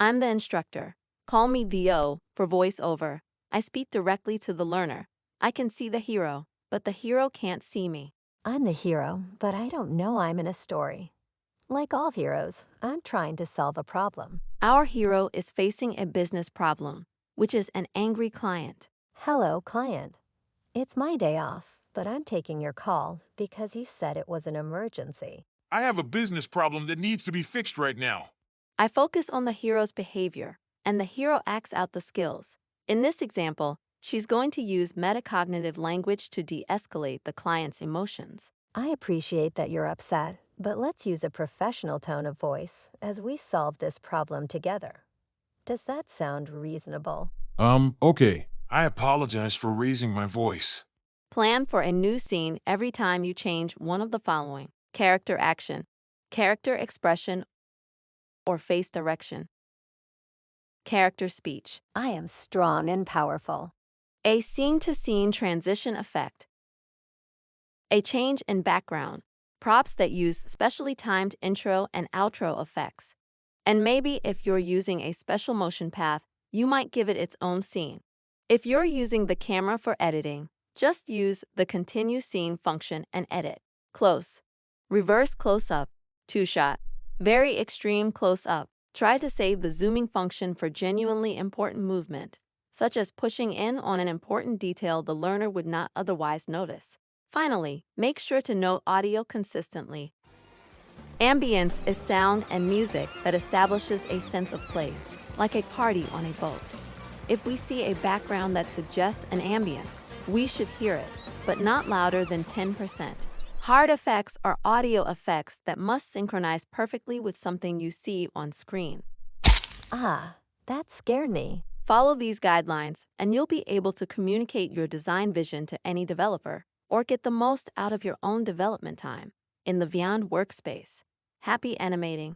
I'm the instructor. Call me VO for voiceover. I speak directly to the learner. I can see the hero, but the hero can't see me. I'm the hero, but I don't know I'm in a story. Like all heroes, I'm trying to solve a problem. Our hero is facing a business problem, which is an angry client. Hello, client. It's my day off, but I'm taking your call because you said it was an emergency. I have a business problem that needs to be fixed right now. I focus on the hero's behavior, and the hero acts out the skills. In this example, she's going to use metacognitive language to de-escalate the client's emotions. I appreciate that you're upset, but let's use a professional tone of voice as we solve this problem together. Does that sound reasonable? Okay. I apologize for raising my voice. Plan for a new scene every time you change one of the following: character action, character expression or face direction, character speech, I am strong and powerful. a scene-to-scene transition effect, a change in background, props that use specially timed intro and outro effects. And maybe if you're using a special motion path, you might give it its own scene. If you're using the camera for editing, just use the continue scene function and edit. Close, reverse close-up, two-shot, very extreme close-up. Try to save the zooming function for genuinely important movement, such as pushing in on an important detail the learner would not otherwise notice. Finally, make sure to note audio consistently. Ambience is sound and music that establishes a sense of place, like a party on a boat. If we see a background that suggests an ambience, we should hear it, but not louder than 10%. Hard effects are audio effects that must synchronize perfectly with something you see on screen. Ah, that scared me. Follow these guidelines, and you'll be able to communicate your design vision to any developer, or get the most out of your own development time in the Vyond workspace. Happy animating!